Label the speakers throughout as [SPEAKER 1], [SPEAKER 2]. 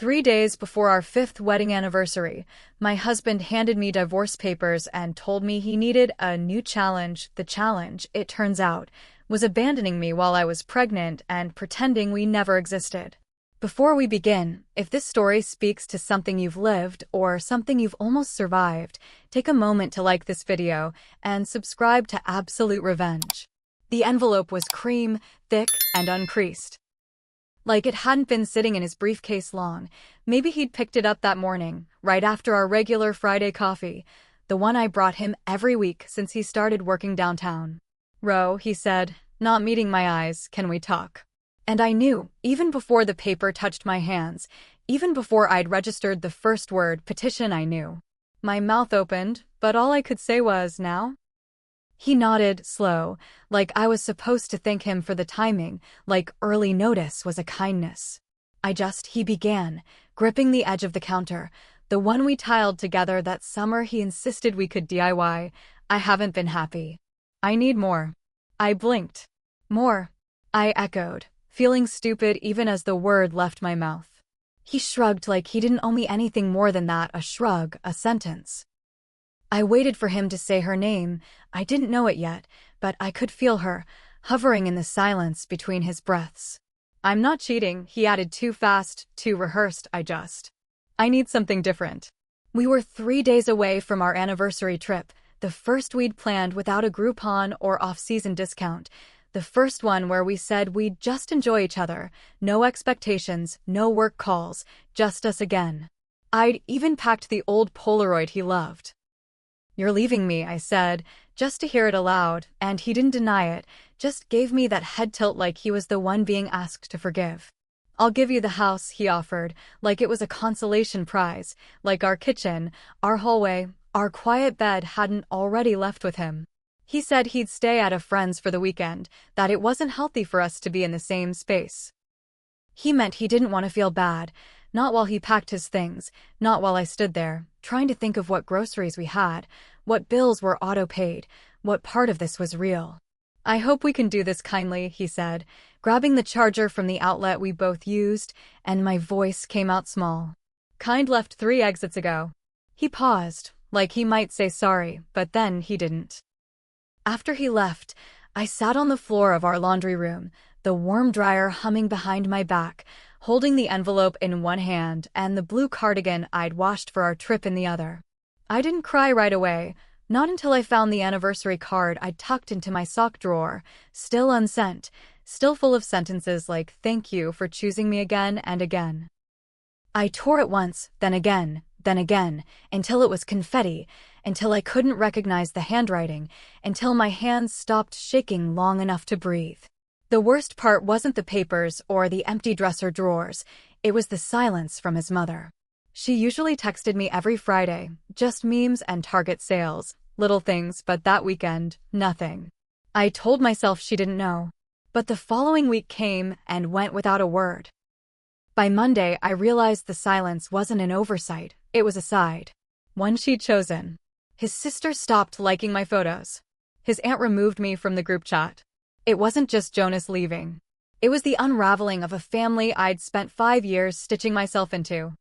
[SPEAKER 1] 3 days before our 5th wedding anniversary, my husband handed me divorce papers and told me he needed a new challenge. The challenge, it turns out, was abandoning me while I was pregnant and pretending we never existed. Before we begin, if this story speaks to something you've lived or something you've almost survived, take a moment to like this video and subscribe to Absolute Revenge. The envelope was cream, thick, and uncreased. Like it hadn't been sitting in his briefcase long. Maybe he'd picked it up that morning, right after our regular Friday coffee, the one I brought him every week since he started working downtown. "Ro," he said, not meeting my eyes, "can we talk?" And I knew, even before the paper touched my hands, even before I'd registered the first word, petition, I knew. My mouth opened, but all I could say was, "Now?" He nodded, slow, like I was supposed to thank him for the timing, like early notice was a kindness. He began, gripping the edge of the counter, the one we tiled together that summer he insisted we could DIY. "I haven't been happy. I need more." I blinked. "More?" I echoed, feeling stupid even as the word left my mouth. He shrugged like he didn't owe me anything more than that, a shrug, a sentence. I waited for him to say her name. I didn't know it yet, but I could feel her, hovering in the silence between his breaths. "I'm not cheating," he added, too fast, too rehearsed. I need something different." We were 3 days away from our anniversary trip, the first we'd planned without a Groupon or off-season discount, the first one where we said we'd just enjoy each other, no expectations, no work calls, just us again. I'd even packed the old Polaroid he loved. "You're leaving me," I said, just to hear it aloud, and he didn't deny it, just gave me that head tilt like he was the one being asked to forgive. "I'll give you the house," he offered, like it was a consolation prize, like our kitchen, our hallway, our quiet bed hadn't already left with him. He said he'd stay at a friend's for the weekend, that it wasn't healthy for us to be in the same space. He meant he didn't want to feel bad, not while he packed his things, not while I stood there, trying to think of what groceries we had, what bills were auto-paid, what part of this was real. "I hope we can do this kindly," he said, grabbing the charger from the outlet we both used, and my voice came out small. "Kind left 3 exits ago." He paused, like he might say sorry, but then he didn't. After he left, I sat on the floor of our laundry room, the warm dryer humming behind my back, holding the envelope in one hand and the blue cardigan I'd washed for our trip in the other. I didn't cry right away, not until I found the anniversary card I'd tucked into my sock drawer, still unsent, still full of sentences like "thank you for choosing me again and again." I tore it once, then again, until it was confetti, until I couldn't recognize the handwriting, until my hands stopped shaking long enough to breathe. The worst part wasn't the papers or the empty dresser drawers, it was the silence from his mother. She usually texted me every Friday, just memes and Target sales, little things, but that weekend, nothing. I told myself she didn't know. But the following week came and went without a word. By Monday, I realized the silence wasn't an oversight, it was a side. One she'd chosen. His sister stopped liking my photos. His aunt removed me from the group chat. It wasn't just Jonas leaving. It was the unraveling of a family I'd spent 5 years stitching myself into.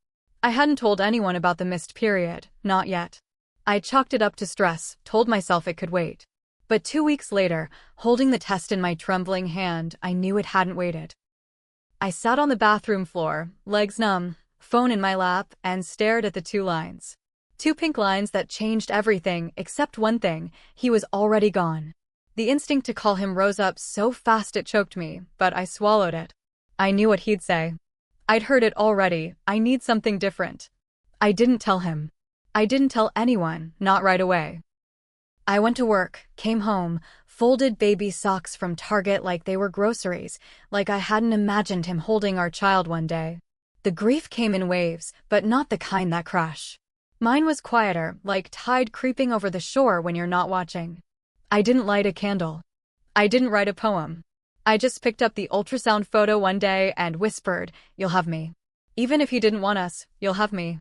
[SPEAKER 1] I hadn't told anyone about the missed period, not yet. I chalked it up to stress, told myself it could wait. But 2 weeks later, holding the test in my trembling hand, I knew it hadn't waited. I sat on the bathroom floor, legs numb, phone in my lap, and stared at the 2 lines. 2 pink lines that changed everything except one thing: he was already gone. The instinct to call him rose up so fast it choked me, but I swallowed it. I knew what he'd say. I'd heard it already: "I need something different." I didn't tell him. I didn't tell anyone, not right away. I went to work, came home, folded baby socks from Target like they were groceries, like I hadn't imagined him holding our child one day. The grief came in waves, but not the kind that crash. Mine was quieter, like tide creeping over the shore when you're not watching. I didn't light a candle. I didn't write a poem. I just picked up the ultrasound photo one day and whispered, "You'll have me. Even if he didn't want us, you'll have me."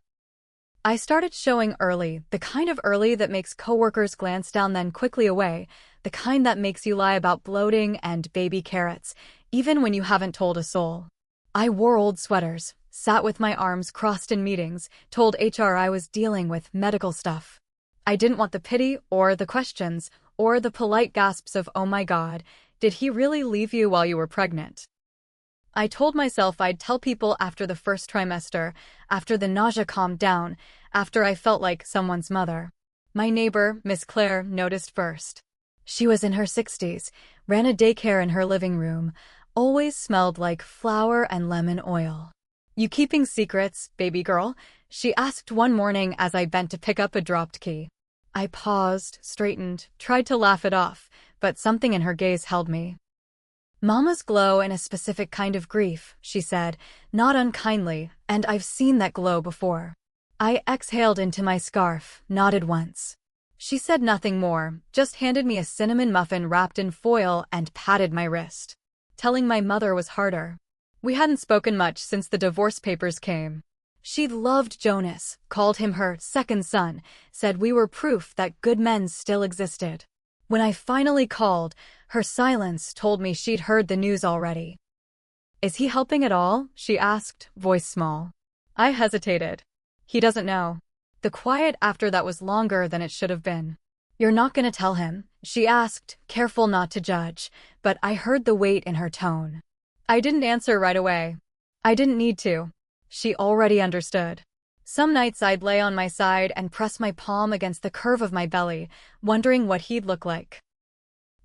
[SPEAKER 1] I started showing early, the kind of early that makes coworkers glance down then quickly away, the kind that makes you lie about bloating and baby carrots, even when you haven't told a soul. I wore old sweaters, sat with my arms crossed in meetings, told HR I was dealing with medical stuff. I didn't want the pity or the questions or the polite gasps of, "Oh my God, did he really leave you while you were pregnant?" I told myself I'd tell people after the first trimester, after the nausea calmed down, after I felt like someone's mother. My neighbor, Miss Claire, noticed first. She was in her 60s, ran a daycare in her living room, always smelled like flour and lemon oil. "You keeping secrets, baby girl?" she asked one morning as I bent to pick up a dropped key. I paused, straightened, tried to laugh it off, but something in her gaze held me. "Mamas glow in a specific kind of grief," she said, not unkindly, and I've seen that glow before. I exhaled into my scarf, nodded once. She said nothing more, just handed me a cinnamon muffin wrapped in foil and patted my wrist. Telling my mother was harder. We hadn't spoken much since the divorce papers came. She loved Jonas, called him her second son, said we were proof that good men still existed. When I finally called, her silence told me she'd heard the news already. "Is he helping at all?" she asked, voice small. I hesitated. "He doesn't know." The quiet after that was longer than it should have been. "You're not gonna tell him?" she asked, careful not to judge, but I heard the weight in her tone. I didn't answer right away. I didn't need to. She already understood. Some nights I'd lay on my side and press my palm against the curve of my belly, wondering what he'd look like.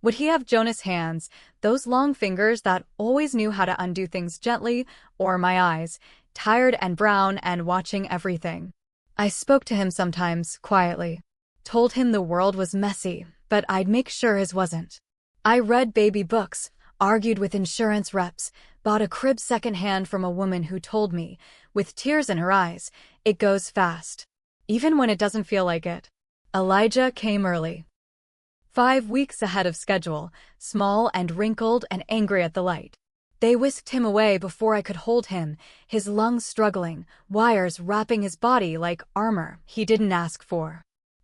[SPEAKER 1] Would he have Jonas' hands, those long fingers that always knew how to undo things gently, or my eyes, tired and brown and watching everything? I spoke to him sometimes, quietly. Told him the world was messy, but I'd make sure his wasn't. I read baby books, argued with insurance reps, bought a crib secondhand from a woman who told me, with tears in her eyes, it goes fast. Even when it doesn't feel like it. Elijah came early. 5 weeks ahead of schedule, small and wrinkled and angry at the light. They whisked him away before I could hold him, his lungs struggling, wires wrapping his body like armor he didn't ask for.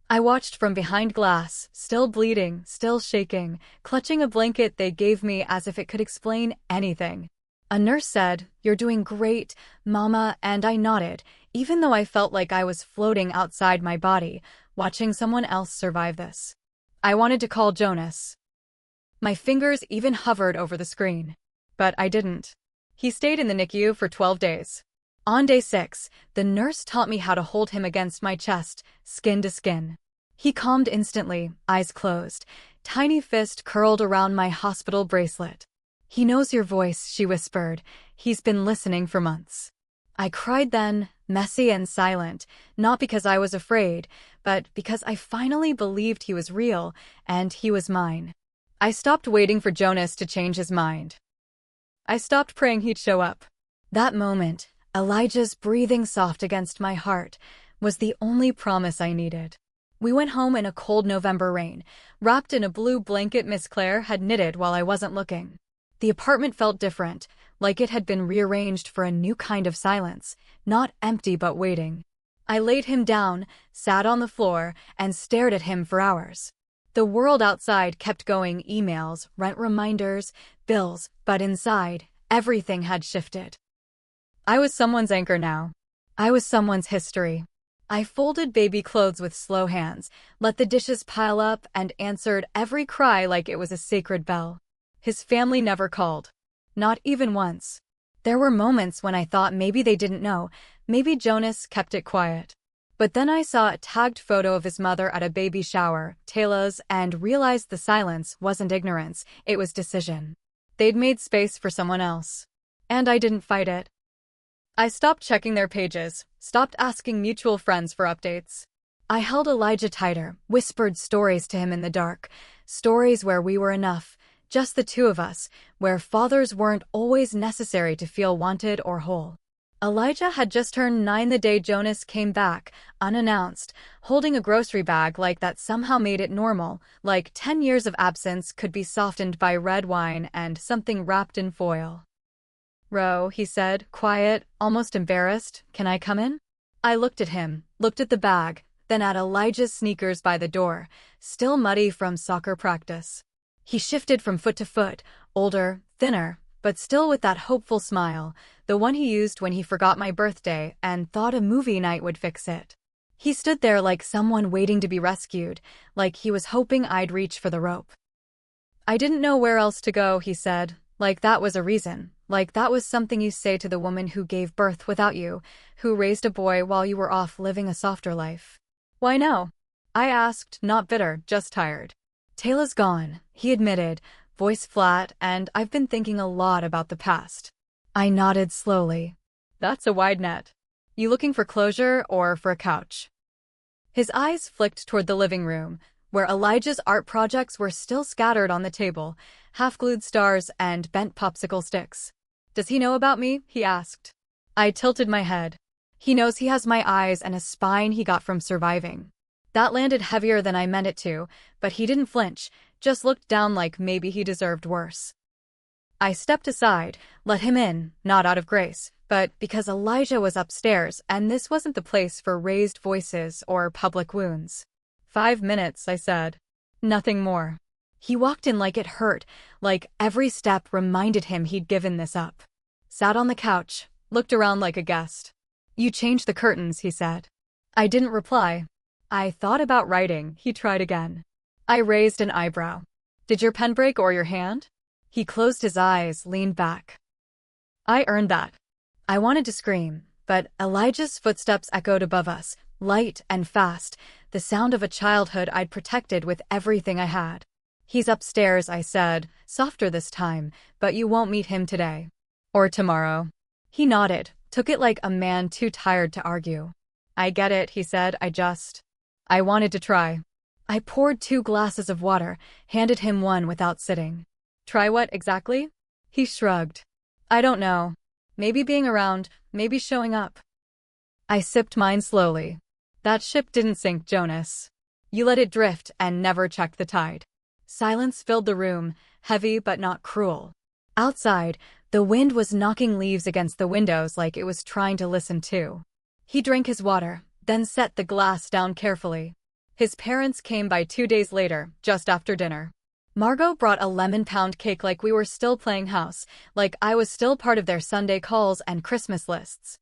[SPEAKER 1] I watched from behind glass, still bleeding, still shaking, clutching a blanket they gave me as if it could explain anything. A nurse said, "You're doing great, Mama," and I nodded, even though I felt like I was floating outside my body, watching someone else survive this. I wanted to call Jonas. My fingers even hovered over the screen. But I didn't. He stayed in the NICU for 12 days. On day 6, the nurse taught me how to hold him against my chest, skin to skin. He calmed instantly, eyes closed, tiny fist curled around my hospital bracelet. "He knows your voice," she whispered. "He's been listening for months." I cried then, messy and silent, not because I was afraid, but because I finally believed he was real, and he was mine. I stopped waiting for Jonas to change his mind. I stopped praying he'd show up. That moment, Elijah's breathing soft against my heart, was the only promise I needed. We went home in a cold November rain, wrapped in a blue blanket Miss Claire had knitted while I wasn't looking. The apartment felt different, like it had been rearranged for a new kind of silence, not empty but waiting. I laid him down, sat on the floor, and stared at him for hours. The world outside kept going, emails, rent reminders, bills, but inside, everything had shifted. I was someone's anchor now. I was someone's history. I folded baby clothes with slow hands, let the dishes pile up, and answered every cry like it was a sacred bell. His family never called. Not even once. There were moments when I thought maybe they didn't know, maybe Jonas kept it quiet. But then I saw a tagged photo of his mother at a baby shower, Taylor's, and realized the silence wasn't ignorance, it was decision. They'd made space for someone else. And I didn't fight it. I stopped checking their pages, stopped asking mutual friends for updates. I held Elijah tighter, whispered stories to him in the dark, stories where we were enough, just the two of us, where fathers weren't always necessary to feel wanted or whole. Elijah had just turned 9 the day Jonas came back, unannounced, holding a grocery bag like that somehow made it normal, like 10 years of absence could be softened by red wine and something wrapped in foil. "Ro," he said, quiet, almost embarrassed, "can I come in?" I looked at him, looked at the bag, then at Elijah's sneakers by the door, still muddy from soccer practice. He shifted from foot to foot, older, thinner, but still with that hopeful smile, the one he used when he forgot my birthday and thought a movie night would fix it. He stood there like someone waiting to be rescued, like he was hoping I'd reach for the rope. I didn't know where else to go, he said, like that was a reason, like that was something you say to the woman who gave birth without you, who raised a boy while you were off living a softer life. Why no? I asked, not bitter, just tired. Taylor's gone, he admitted, voice flat, and I've been thinking a lot about the past. I nodded slowly. That's a wide net. You looking for closure or for a couch? His eyes flicked toward the living room, where Elijah's art projects were still scattered on the table, half-glued stars and bent popsicle sticks. Does he know about me? He asked. I tilted my head. He knows he has my eyes and a spine he got from surviving. That landed heavier than I meant it to, but he didn't flinch, just looked down like maybe he deserved worse. I stepped aside, let him in, not out of grace, but because Elijah was upstairs and this wasn't the place for raised voices or public wounds. 5 minutes, I said. Nothing more. He walked in like it hurt, like every step reminded him he'd given this up. Sat on the couch, looked around like a guest. You changed the curtains, he said. I didn't reply. I thought about writing, he tried again. I raised an eyebrow. Did your pen break or your hand? He closed his eyes, leaned back. I earned that. I wanted to scream, but Elijah's footsteps echoed above us, light and fast, the sound of a childhood I'd protected with everything I had. He's upstairs, I said, softer this time, but you won't meet him today. Or tomorrow. He nodded, took it like a man too tired to argue. I get it, he said, I wanted to try. I poured 2 glasses of water, handed him one without sitting. Try what exactly? He shrugged. I don't know. Maybe being around, maybe showing up. I sipped mine slowly. That ship didn't sink, Jonas. You let it drift and never checked the tide. Silence filled the room, heavy but not cruel. Outside, the wind was knocking leaves against the windows like it was trying to listen too. He drank his water, then set the glass down carefully. His parents came by 2 days later, just after dinner. Margot brought a lemon pound cake like we were still playing house, like I was still part of their Sunday calls and Christmas lists.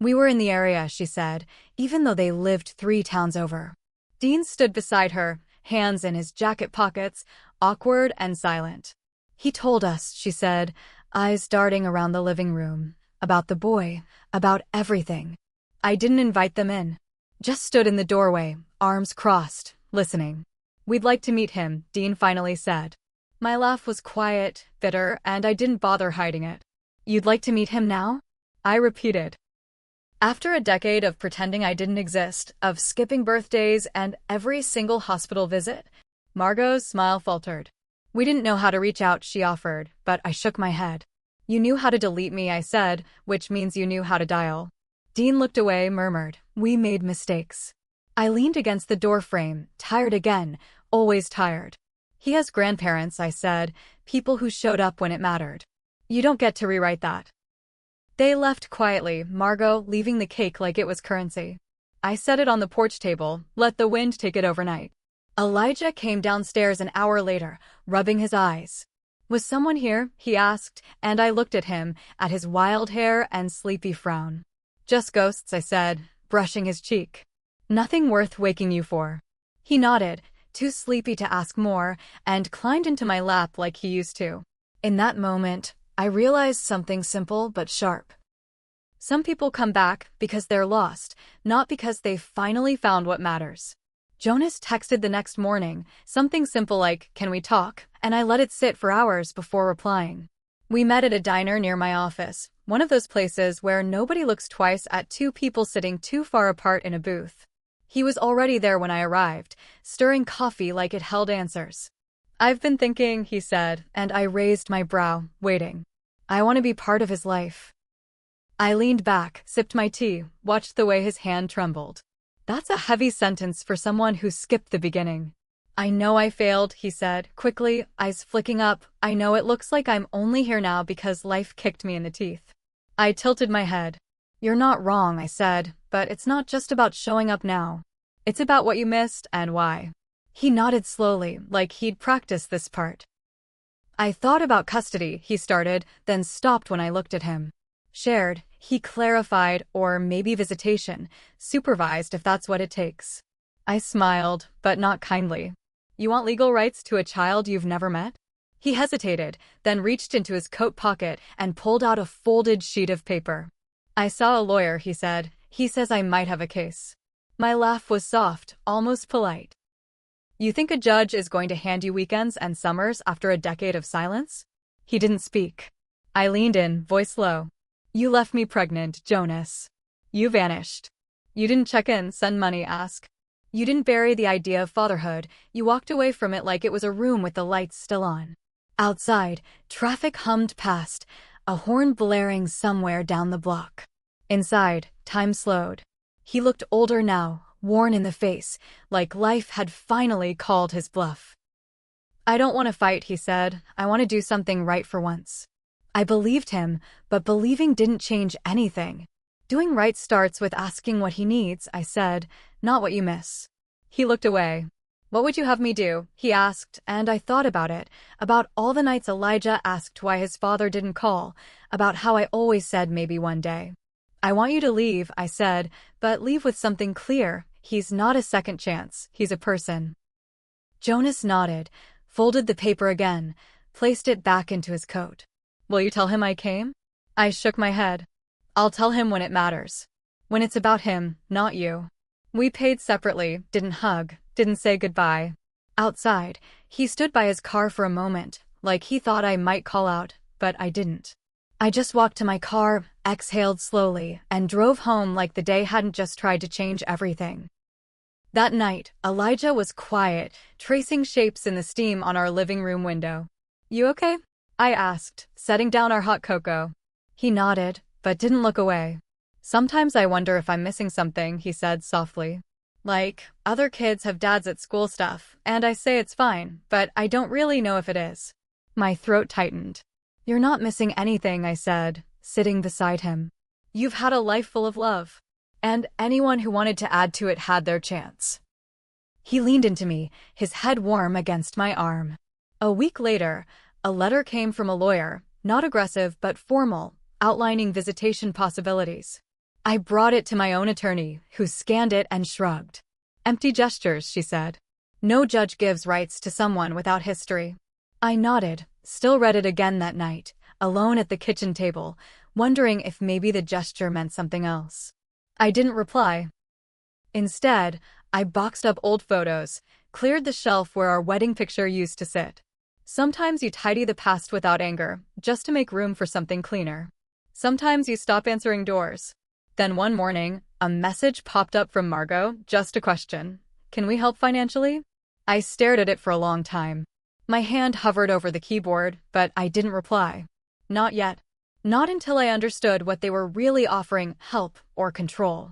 [SPEAKER 1] We were in the area, she said, even though they lived 3 towns over. Dean stood beside her, hands in his jacket pockets, awkward and silent. He told us, she said, eyes darting around the living room, about the boy, about everything. I didn't invite them in. Just stood in the doorway, arms crossed, listening. We'd like to meet him, Dean finally said. My laugh was quiet, bitter, and I didn't bother hiding it. You'd like to meet him now? I repeated. After a decade of pretending I didn't exist, of skipping birthdays and every single hospital visit, Margot's smile faltered. We didn't know how to reach out, she offered, but I shook my head. You knew how to delete me, I said, which means you knew how to dial. Dean looked away, murmured, we made mistakes. I leaned against the doorframe, tired again, always tired. He has grandparents, I said, people who showed up when it mattered. You don't get to rewrite that. They left quietly, Margot leaving the cake like it was currency. I set it on the porch table, let the wind take it overnight. Elijah came downstairs an hour later, rubbing his eyes. Was someone here? He asked, and I looked at him, at his wild hair and sleepy frown. Just ghosts, I said, brushing his cheek. Nothing worth waking you for. He nodded, too sleepy to ask more, and climbed into my lap like he used to. In that moment, I realized something simple but sharp. Some people come back because they're lost, not because they've finally found what matters. Jonas texted the next morning, something simple like, "Can we talk?" and I let it sit for hours before replying. We met at a diner near my office, one of those places where nobody looks twice at 2 people sitting too far apart in a booth. He was already there when I arrived, stirring coffee like it held answers. I've been thinking, he said, and I raised my brow, waiting. I want to be part of his life. I leaned back, sipped my tea, watched the way his hand trembled. That's a heavy sentence for someone who skipped the beginning. I know I failed, he said, quickly, eyes flicking up. I know it looks like I'm only here now because life kicked me in the teeth. I tilted my head. You're not wrong, I said, but it's not just about showing up now. It's about what you missed and why. He nodded slowly, like he'd practiced this part. I thought about custody, he started, then stopped when I looked at him. Shared, he clarified, or maybe visitation, supervised if that's what it takes. I smiled, but not kindly. You want legal rights to a child you've never met? He hesitated, then reached into his coat pocket and pulled out a folded sheet of paper. I saw a lawyer, he said. He says I might have a case. My laugh was soft, almost polite. You think a judge is going to hand you weekends and summers after a decade of silence? He didn't speak. I leaned in, voice low. You left me pregnant, Jonas. You vanished. You didn't check in, send money, ask. You didn't bury the idea of fatherhood. You walked away from it like it was a room with the lights still on. Outside, traffic hummed past, a horn blaring somewhere down the block. Inside, time slowed. He looked older now, worn in the face, like life had finally called his bluff. I don't want to fight, he said. I want to do something right for once. I believed him, but believing didn't change anything. Doing right starts with asking what he needs, I said, not what you miss. He looked away. What would you have me do? He asked, and I thought about it, about all the nights Elijah asked why his father didn't call, about how I always said maybe one day. I want you to leave, I said, but leave with something clear. He's not a second chance, he's a person. Jonas nodded, folded the paper again, placed it back into his coat. Will you tell him I came? I shook my head. I'll tell him when it matters. When it's about him, not you. We paid separately, didn't hug, didn't say goodbye. Outside, he stood by his car for a moment, like he thought I might call out, but I didn't. I just walked to my car, exhaled slowly, and drove home like the day hadn't just tried to change everything. That night, Elijah was quiet, tracing shapes in the steam on our living room window. You okay? I asked, setting down our hot cocoa. He nodded, but didn't look away. Sometimes I wonder if I'm missing something, he said softly. Like, other kids have dads at school stuff, and I say it's fine, but I don't really know if it is. My throat tightened. You're not missing anything, I said, sitting beside him. You've had a life full of love. And anyone who wanted to add to it had their chance. He leaned into me, his head warm against my arm. A week later, a letter came from a lawyer, not aggressive but formal, outlining visitation possibilities. I brought it to my own attorney, who scanned it and shrugged. Empty gestures, she said. No judge gives rights to someone without history. I nodded, still read it again that night, alone at the kitchen table, wondering if maybe the gesture meant something else. I didn't reply. Instead, I boxed up old photos, cleared the shelf where our wedding picture used to sit. Sometimes you tidy the past without anger, just to make room for something cleaner. Sometimes you stop answering doors. Then one morning, a message popped up from Margot, just a question. Can we help financially? I stared at it for a long time. My hand hovered over the keyboard, but I didn't reply. Not yet. Not until I understood what they were really offering, help or control.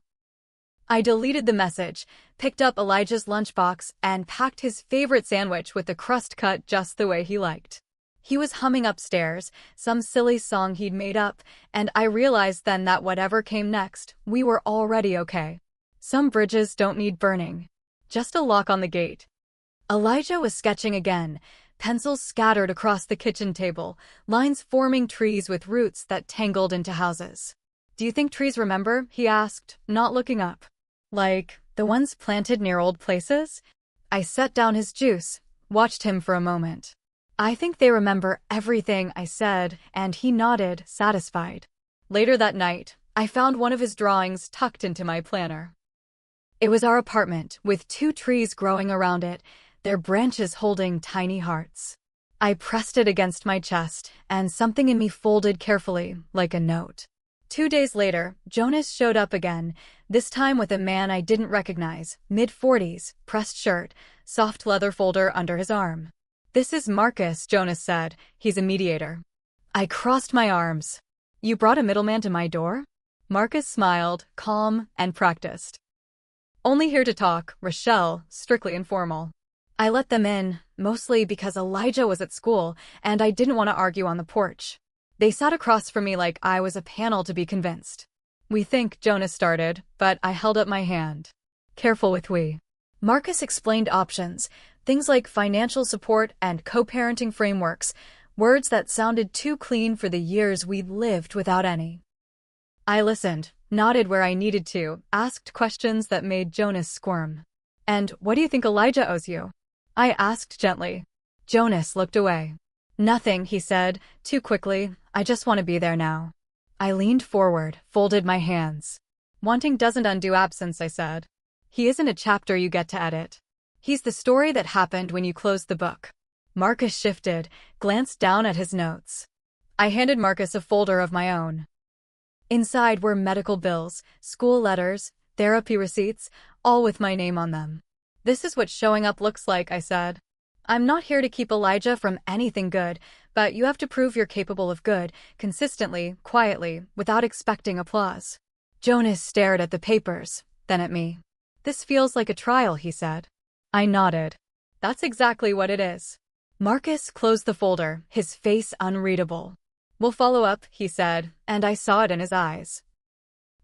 [SPEAKER 1] I deleted the message, picked up Elijah's lunchbox, and packed his favorite sandwich with the crust cut just the way he liked. He was humming upstairs, some silly song he'd made up, and I realized then that whatever came next, we were already okay. Some bridges don't need burning. Just a lock on the gate. Elijah was sketching again, pencils scattered across the kitchen table, lines forming trees with roots that tangled into houses. Do you think trees remember? He asked, not looking up. Like, the ones planted near old places? I set down his juice, watched him for a moment. I think they remember everything I said, and he nodded, satisfied. Later that night, I found one of his drawings tucked into my planner. It was our apartment, with 2 trees growing around it, their branches holding tiny hearts. I pressed it against my chest, and something in me folded carefully, like a note. 2 days later, Jonas showed up again, this time with a man I didn't recognize, mid-40s, pressed shirt, soft leather folder under his arm. This is Marcus, Jonas said. He's a mediator. I crossed my arms. You brought a middleman to my door? Marcus smiled, calm and practiced. Only here to talk, Rochelle, strictly informal. I let them in, mostly because Elijah was at school, and I didn't want to argue on the porch. They sat across from me like I was a panel to be convinced. We think, Jonas started, but I held up my hand. Careful with we. Marcus explained options, things like financial support and co-parenting frameworks, words that sounded too clean for the years we'd lived without any. I listened, nodded where I needed to, asked questions that made Jonas squirm. "And what do you think Elijah owes you?" I asked gently. Jonas looked away. "Nothing," he said, too quickly. "I just want to be there now." I leaned forward, folded my hands. "Wanting doesn't undo absence," I said. "He isn't a chapter you get to edit. He's the story that happened when you closed the book." Marcus shifted, glanced down at his notes. I handed Marcus a folder of my own. Inside were medical bills, school letters, therapy receipts, all with my name on them. "This is what showing up looks like," I said. "I'm not here to keep Elijah from anything good, but you have to prove you're capable of good, consistently, quietly, without expecting applause." Jonas stared at the papers, then at me. "This feels like a trial," he said. I nodded. "That's exactly what it is." Marcus closed the folder, his face unreadable. "We'll follow up," he said, and I saw it in his eyes.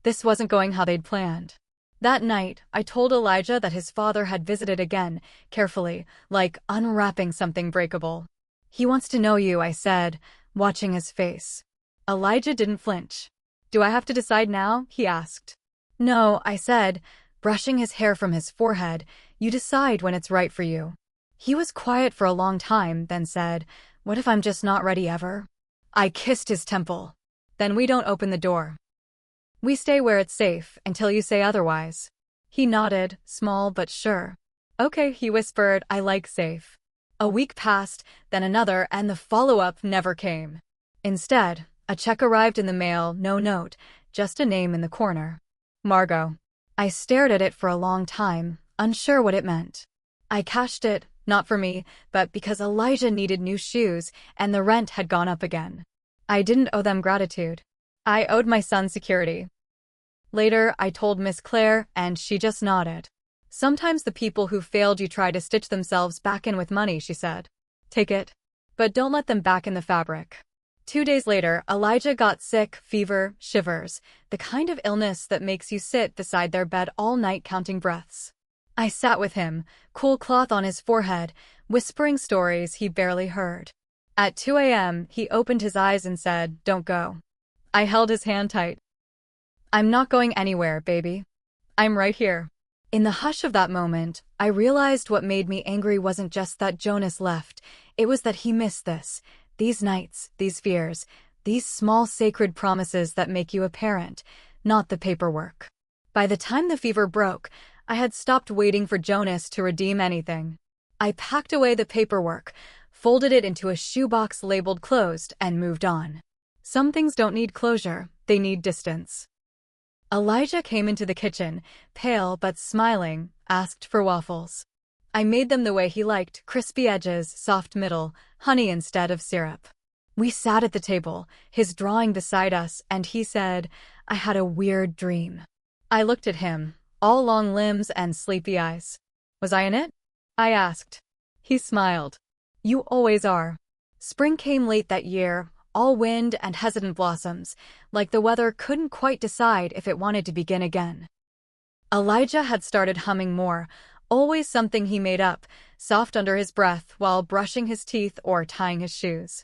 [SPEAKER 1] This wasn't going how they'd planned. That night, I told Elijah that his father had visited again, carefully, like unwrapping something breakable. "He wants to know you," I said, watching his face. Elijah didn't flinch. "Do I have to decide now?" he asked. "No," I said, brushing his hair from his forehead. "You decide when it's right for you." He was quiet for a long time, then said, "What if I'm just not ready ever?" I kissed his temple. "Then we don't open the door. We stay where it's safe until you say otherwise." He nodded, small but sure. "Okay," he whispered, "I like safe." A week passed, then another, and the follow-up never came. Instead, a check arrived in the mail, no note, just a name in the corner. Margot. I stared at it for a long time, unsure what it meant. I cashed it, not for me, but because Elijah needed new shoes, and the rent had gone up again. I didn't owe them gratitude. I owed my son security. Later, I told Miss Claire, and she just nodded. "Sometimes the people who failed you try to stitch themselves back in with money," she said. "Take it. But don't let them back in the fabric." 2 days later, Elijah got sick, fever, shivers, the kind of illness that makes you sit beside their bed all night counting breaths. I sat with him, cool cloth on his forehead, whispering stories he barely heard. At 2 a.m., he opened his eyes and said, "Don't go." I held his hand tight. "I'm not going anywhere, baby. I'm right here." In the hush of that moment, I realized what made me angry wasn't just that Jonas left, it was that he missed this. These nights, these fears, these small sacred promises that make you a parent, not the paperwork. By the time the fever broke, I had stopped waiting for Jonas to redeem anything. I packed away the paperwork, folded it into a shoebox labeled closed, and moved on. Some things don't need closure, they need distance. Elijah came into the kitchen, pale but smiling, asked for waffles. I made them the way he liked, crispy edges, soft middle, honey instead of syrup. We sat at the table, his drawing beside us, and he said, "I had a weird dream." I looked at him, all long limbs and sleepy eyes. "Was I in it?" I asked. He smiled. "You always are." Spring came late that year, all wind and hesitant blossoms, like the weather couldn't quite decide if it wanted to begin again. Elijah had started humming more, always something he made up, soft under his breath while brushing his teeth or tying his shoes.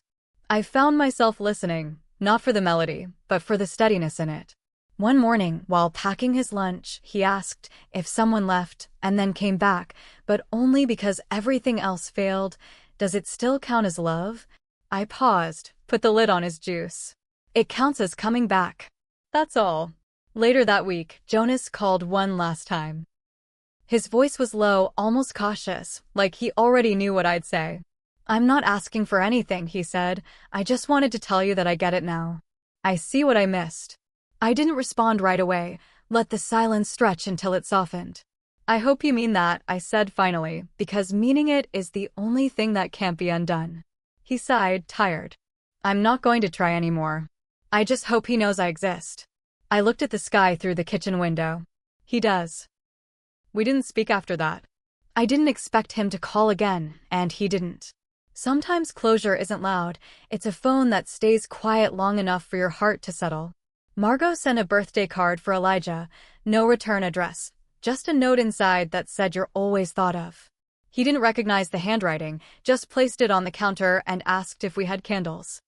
[SPEAKER 1] I found myself listening, not for the melody, but for the steadiness in it. One morning, while packing his lunch, he asked if someone left and then came back, but only because everything else failed. "Does it still count as love?" I paused, put the lid on his juice. "It counts as coming back. That's all." Later that week, Jonas called one last time. His voice was low, almost cautious, like he already knew what I'd say. "I'm not asking for anything," he said. "I just wanted to tell you that I get it now. I see what I missed." I didn't respond right away, let the silence stretch until it softened. "I hope you mean that," I said finally, "because meaning it is the only thing that can't be undone." He sighed, tired. "I'm not going to try anymore. I just hope he knows I exist." I looked at the sky through the kitchen window. "He does." We didn't speak after that. I didn't expect him to call again, and he didn't. Sometimes closure isn't loud, it's a phone that stays quiet long enough for your heart to settle. Margot sent a birthday card for Elijah, no return address, just a note inside that said you're always thought of. He didn't recognize the handwriting, just placed it on the counter and asked if we had candles.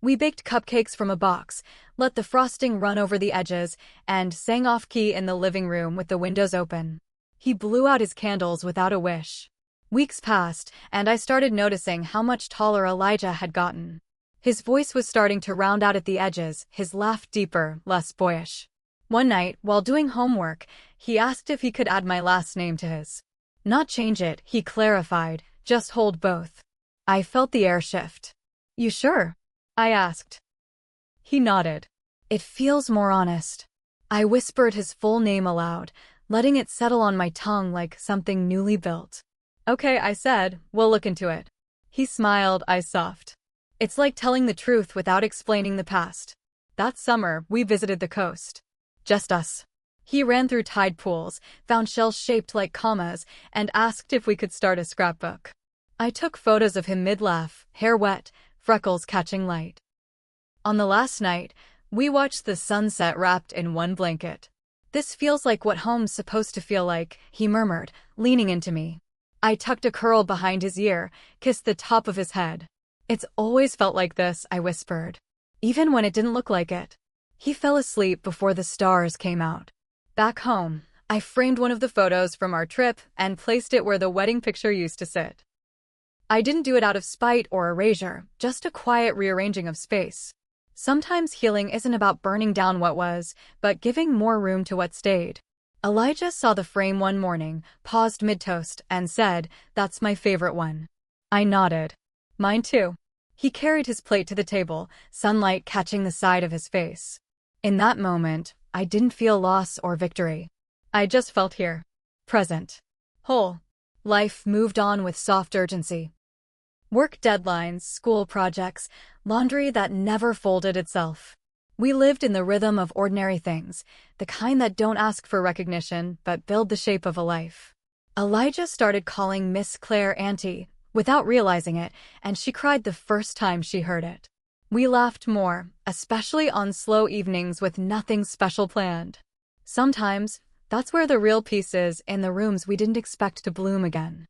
[SPEAKER 1] We baked cupcakes from a box, let the frosting run over the edges, and sang off-key in the living room with the windows open. He blew out his candles without a wish. Weeks passed, and I started noticing how much taller Elijah had gotten. His voice was starting to round out at the edges, his laugh deeper, less boyish. One night, while doing homework, he asked if he could add my last name to his. Not change it, he clarified, just hold both. I felt the air shift. You sure? I asked. He nodded. It feels more honest. I whispered his full name aloud, letting it settle on my tongue like something newly built. Okay, I said, we'll look into it. He smiled, eyes soft. It's like telling the truth without explaining the past. That summer, we visited the coast. Just us. He ran through tide pools, found shells shaped like commas, and asked if we could start a scrapbook. I took photos of him mid-laugh, hair wet, freckles catching light. On the last night, we watched the sunset wrapped in one blanket. This feels like what home's supposed to feel like, he murmured, leaning into me. I tucked a curl behind his ear, kissed the top of his head. It's always felt like this, I whispered. Even when it didn't look like it. He fell asleep before the stars came out. Back home, I framed one of the photos from our trip and placed it where the wedding picture used to sit. I didn't do it out of spite or erasure, just a quiet rearranging of space. Sometimes healing isn't about burning down what was, but giving more room to what stayed. Elijah saw the frame one morning, paused mid-toast, and said, "That's my favorite one." I nodded. Mine too. He carried his plate to the table, sunlight catching the side of his face. In that moment, I didn't feel loss or victory. I just felt here. Present. Whole. Life moved on with soft urgency. Work deadlines, school projects, laundry that never folded itself. We lived in the rhythm of ordinary things, the kind that don't ask for recognition but build the shape of a life. Elijah started calling Miss Claire Auntie, without realizing it, and she cried the first time she heard it. We laughed more, especially on slow evenings with nothing special planned. Sometimes, that's where the real peace is, in the rooms we didn't expect to bloom again.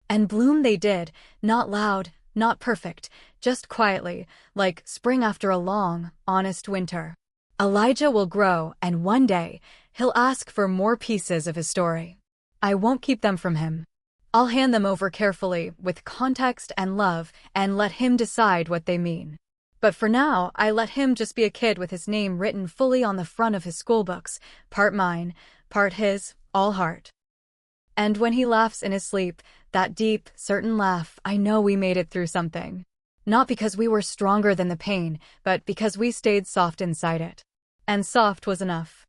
[SPEAKER 1] And bloom they did, not loud, not perfect, just quietly, like spring after a long, honest winter. Elijah will grow, and one day, he'll ask for more pieces of his story. I won't keep them from him. I'll hand them over carefully, with context and love, and let him decide what they mean. But for now, I let him just be a kid with his name written fully on the front of his schoolbooks, part mine, part his, all heart. And when he laughs in his sleep, that deep, certain laugh, I know we made it through something. Not because we were stronger than the pain, but because we stayed soft inside it. And soft was enough.